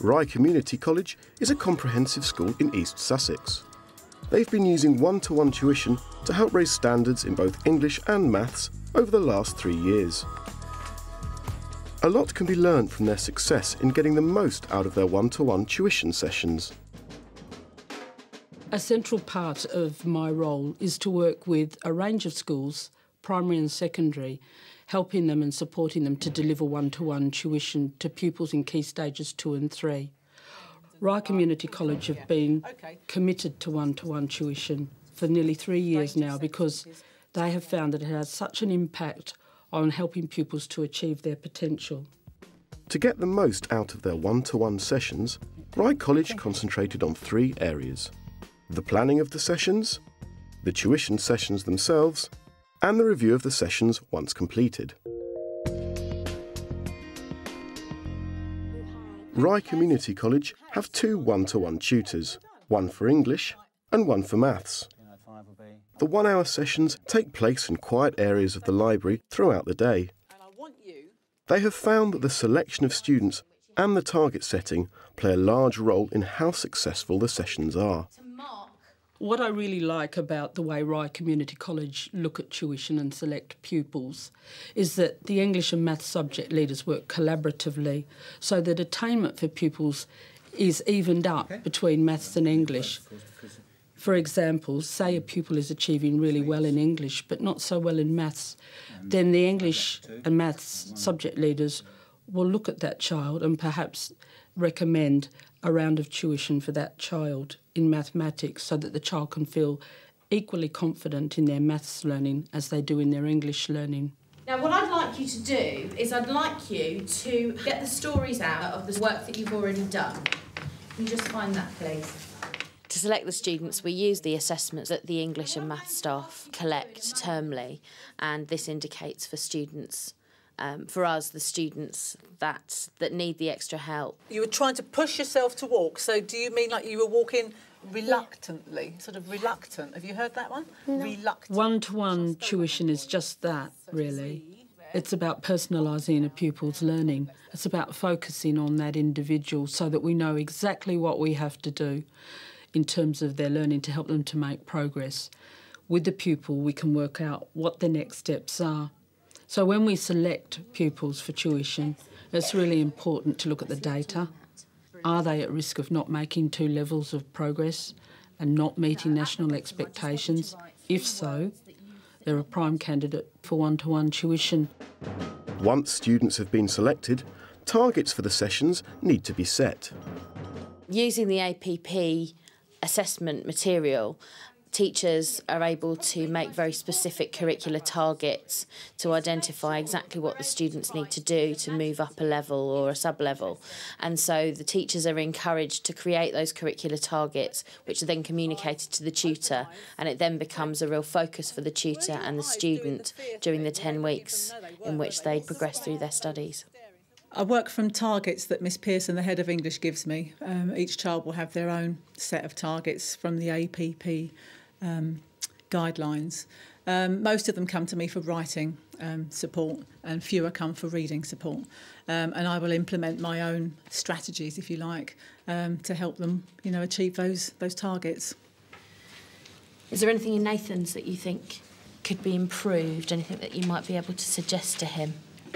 Rye Community College is a comprehensive school in East Sussex. They've been using one-to-one tuition to help raise standards in both English and maths over the last 3 years. A lot can be learned from their success in getting the most out of their one-to-one tuition sessions. A central part of my role is to work with a range of schools, primary and secondary, helping them and supporting them to deliver one-to-one tuition to pupils in key stages 2 and 3. Rye Community College have been committed to one-to-one tuition for nearly 3 years now because they have found that it has such an impact on helping pupils to achieve their potential. To get the most out of their one-to-one sessions, Rye College concentrated on 3 areas: the planning of the sessions, the tuition sessions themselves, and the review of the sessions once completed. Rye Community College have 2 one-to-one tutors, one for English and one for maths. The 1-hour sessions take place in quiet areas of the library throughout the day. They have found that the selection of students and the target setting play a large role in how successful the sessions are. What I really like about the way Rye Community College look at tuition and select pupils is that the English and Maths subject leaders work collaboratively so that attainment for pupils is evened up between Maths and English. For example, say a pupil is achieving really well in English but not so well in Maths, then the English and Maths subject leaders will look at that child and perhaps recommend a round of tuition for that child in mathematics so that the child can feel equally confident in their maths learning as they do in their English learning. Now what I'd like you to do is I'd like you to get the stories out of the work that you've already done. Can you just find that, please? To select the students, we use the assessments that the English and Maths staff collect termly, and this indicates for students, for us, the students that need the extra help. You were trying to push yourself to walk, so do you mean like you were walking reluctantly, sort of reluctant? Have you heard that one? No. Reluctant. One-to-one tuition is just that, really. It's about personalising a pupil's learning. It's about focusing on that individual so that we know exactly what we have to do in terms of their learning to help them to make progress. With the pupil, we can work out what the next steps are. So when we select pupils for tuition, it's really important to look at the data. Are they at risk of not making 2 levels of progress and not meeting national expectations? If so, they're a prime candidate for one-to-one tuition. Once students have been selected, targets for the sessions need to be set. Using the APP assessment material, teachers are able to make very specific curricular targets to identify exactly what the students need to do to move up a level or a sub-level. And so the teachers are encouraged to create those curricular targets, which are then communicated to the tutor, and it then becomes a real focus for the tutor and the student during the 10 weeks in which they progress through their studies. I work from targets that Miss Pearson, the head of English, gives me. Each child will have their own set of targets from the APP guidelines. Most of them come to me for writing support and fewer come for reading support. And I will implement my own strategies, if you like, to help them, achieve those targets. Is there anything in Nathan's that you think could be improved? Anything that you might be able to suggest to him?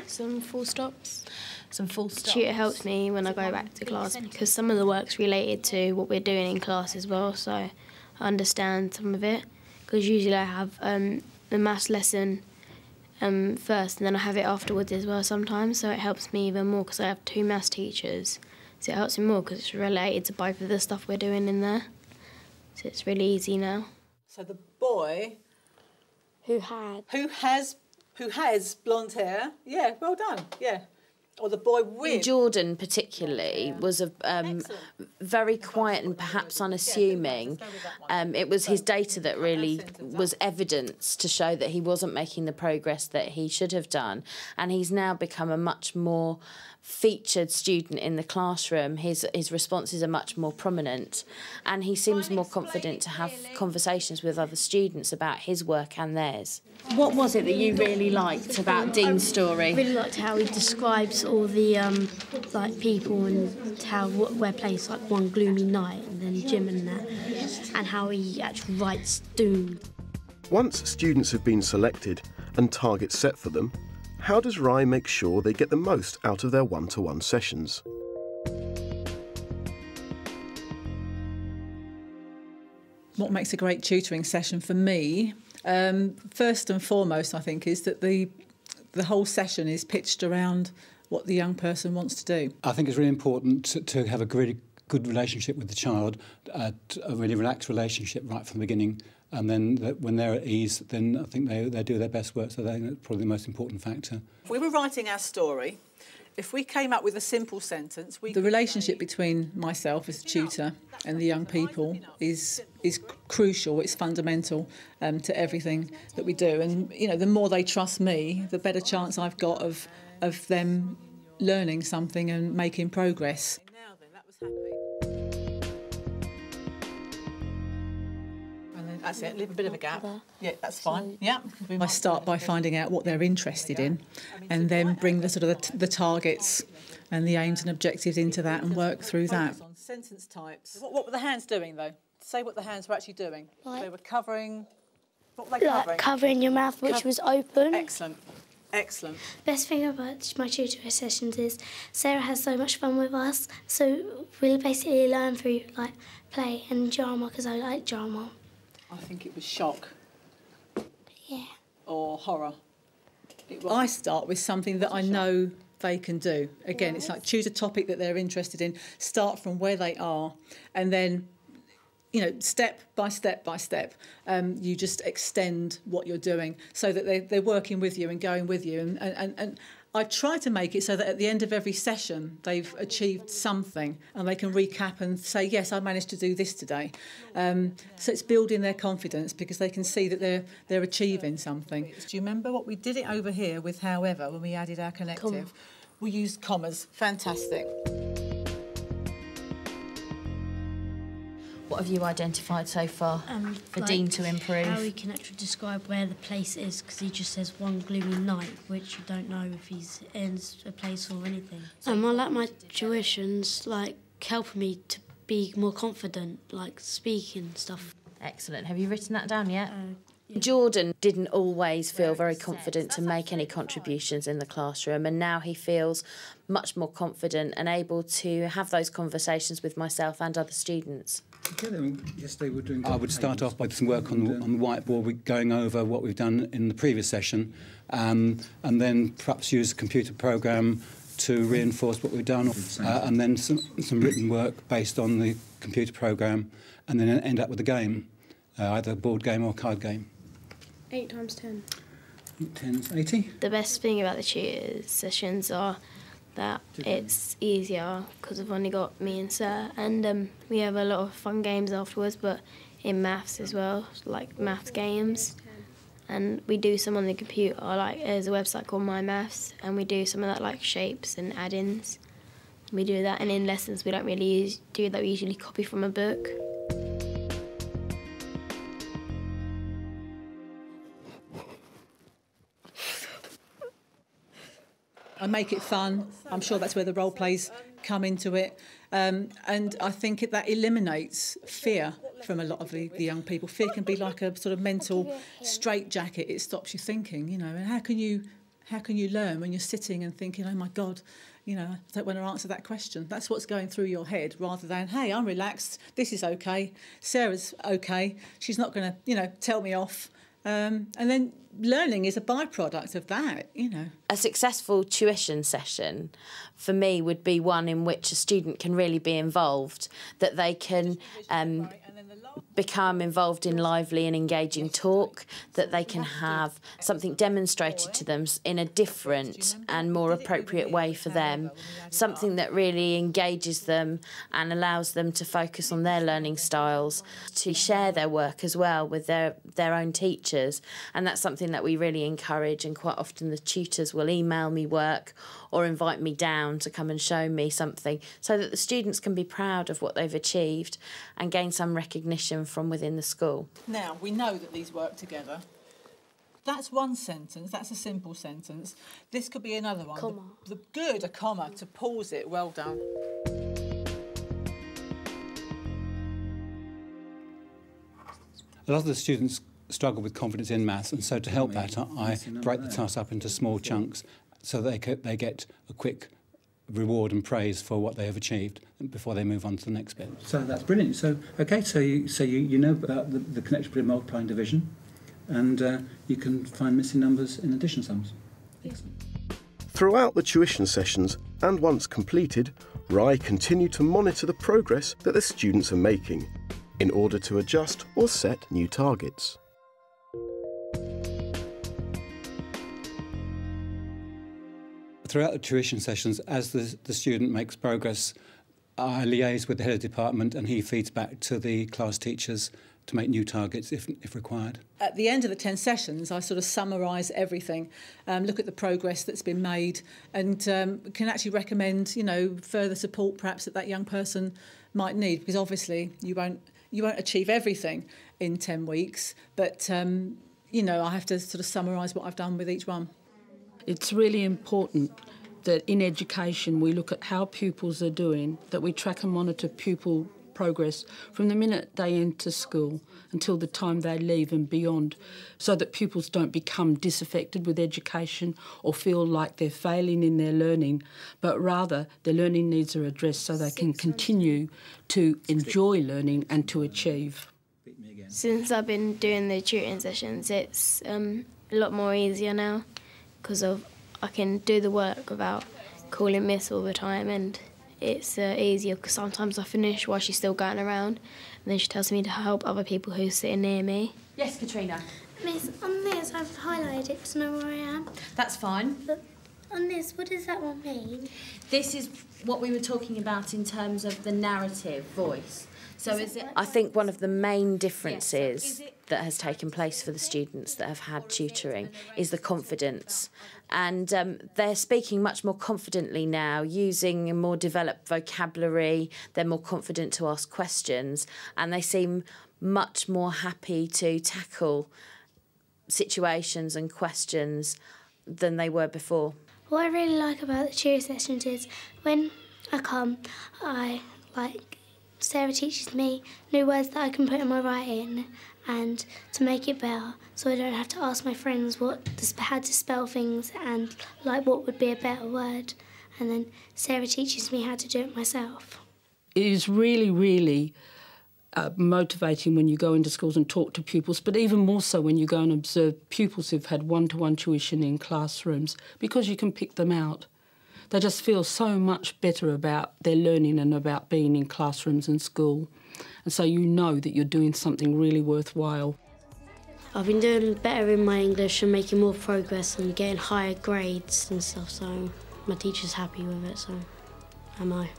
Some full stops. Some full stops. Tutor helps me when I go back to class because some of the work's related to what we're doing in class as well, so I understand some of it. Because usually I have the maths lesson first and then I have it afterwards as well sometimes, so it helps me even more because I have 2 maths teachers. So it helps me more because it's related to both of the stuff we're doing in there. So it's really easy now. So the boy who has blonde hair, yeah, well done, yeah. Or the boy with... Jordan particularly was a very quiet and perhaps unassuming. It was his data that really was evidence to show that he wasn't making the progress that he should have done. And he's now become a much more featured student in the classroom. His responses are much more prominent. And he seems more confident to have conversations with other students about his work and theirs. What was it that you really liked about Dean's story? I really liked how he describes all the like people and how where plays like One Gloomy Night and then Jim and that, and how he actually writes Doom. Once students have been selected and targets set for them, how does Rye make sure they get the most out of their one-to-one sessions? What makes a great tutoring session for me, first and foremost, I think, is that the whole session is pitched around what the young person wants to do. I think it's really important to have a really good relationship with the child, a really relaxed relationship right from the beginning, and then when they're at ease, then I think they do their best work, so I think that's probably the most important factor. If we were writing our story, if we came up with a simple sentence... The relationship between myself as a tutor and the young people is crucial, it's fundamental to everything that we do. And, you know, the more they trust me, the better chance I've got of them learning something and making progress. Now then, that was happy. And then that's it, leave a bit of a gap. Yeah, that's fine. Yeah. I start by finding out what they're interested in and then bring the sort of the targets and the aims and objectives into that and work through that. On sentence types. What were the hands doing, though? Say what the hands were actually doing. They were covering... What were they covering? Like covering your mouth, which was open. Excellent. Excellent. Best thing about my tutoring sessions is Sarah has so much fun with us, so we'll basically learn through like play and drama, because I like drama. I think it was shock. Yeah. Or horror. I start with something that I know they can do. Again, it's like choose a topic that they're interested in, start from where they are, and then, you know, step by step by step, you just extend what you're doing so that they're working with you and going with you. And I try to make it so that at the end of every session they've achieved something and they can recap and say, yes, I managed to do this today. So it's building their confidence because they can see that they're achieving something. Do you remember what we did it over here with however when we added our connective? We used commas. Fantastic. What have you identified so far for Dean to improve? How he can actually describe where the place is, because he just says One Gloomy Night, which you don't know if he's in a place or anything. I like my tuitions, like, helping me to be more confident, like speaking stuff. Excellent. Have you written that down yet? Yeah. Jordan didn't always feel very confident to make any contributions in the classroom, and now he feels much more confident and able to have those conversations with myself and other students. I would start off by some work on the whiteboard, going over what we've done in the previous session, and then perhaps use a computer program to reinforce what we've done, and then some written work based on the computer program, and then end up with a game, either a board game or a card game. 8 times 10. 10's 80. The best thing about the tutor sessions are that it's easier because I've only got me and Sir, and we have a lot of fun games afterwards, but in maths as well, like maths games, and we do some on the computer, like there's a website called My Maths, and we do some of that like shapes and add-ins. We do that, and in lessons we don't really do that, we usually copy from a book. I make it fun. I'm sure that's where the role plays come into it. And I think that eliminates fear from a lot of the young people. Fear can be like a sort of mental straitjacket. It stops you thinking, you know, and how can you learn when you're sitting and thinking, oh my God, you know, I don't want to answer that question. That's what's going through your head, rather than, hey, I'm relaxed, this is okay, Sarah's okay, she's not going to, you know, tell me off. And then learning is a byproduct of that, you know. A successful tuition session for me would be one in which a student can really be involved, that they can become involved in lively and engaging talk, that they can have something demonstrated to them in a different and more appropriate way for them, something that really engages them and allows them to focus on their learning styles, to share their work as well with their own teachers. And that's something that we really encourage, and quite often the tutors will email me work or invite me down to come and show me something, so that the students can be proud of what they've achieved and gain some recognition from within the school. Now, we know that these work together. That's one sentence, that's a simple sentence. This could be another one. Comma. A comma, to pause it, well done. A lot of the students struggle with confidence in maths, and so to help that, I break the task up into small chunks so they get a quick reward and praise for what they have achieved before they move on to the next bit. So that's brilliant. So, OK, so you know about the connection between multiply and division, and you can find missing numbers in addition sums. Excellent. Throughout the tuition sessions, and once completed, Rye continued to monitor the progress that the students are making in order to adjust or set new targets. Throughout the tuition sessions, as the student makes progress, I liaise with the head of department and he feeds back to the class teachers to make new targets if required. At the end of the 10 sessions, I sort of summarise everything, look at the progress that's been made, and can actually recommend, you know, further support perhaps that young person might need, because obviously you won't achieve everything in 10 weeks, but you know, I have to sort of summarise what I've done with each one. It's really important that in education we look at how pupils are doing, that we track and monitor pupil progress from the minute they enter school until the time they leave and beyond, so that pupils don't become disaffected with education or feel like they're failing in their learning, but rather their learning needs are addressed so they can continue to enjoy learning and to achieve. Since I've been doing the tutoring sessions, it's a lot more easier now, because I can do the work without calling Miss all the time, and it's easier because sometimes I finish while she's still going around, and then she tells me to help other people who are sitting near me. Yes, Katrina? Miss, on this I've highlighted it to know where I am. That's fine. But on this, what does that one mean? This is what we were talking about in terms of the narrative voice. So is it... I think one of the main differences that has taken place for the students that have had tutoring is the confidence. And they're speaking much more confidently now, using a more developed vocabulary. They're more confident to ask questions, and they seem much more happy to tackle situations and questions than they were before. What I really like about the tutor sessions is when I come, Sarah teaches me new words that I can put in my writing and to make it better, so I don't have to ask my friends how to spell things and what would be a better word. And then Sarah teaches me how to do it myself. It is really, really motivating when you go into schools and talk to pupils, but even more so when you go and observe pupils who've had one-to-one tuition in classrooms, because you can pick them out. They just feel so much better about their learning and about being in classrooms and school. And so you know that you're doing something really worthwhile. I've been doing better in my English and making more progress and getting higher grades and stuff, so my teacher's happy with it, so am I.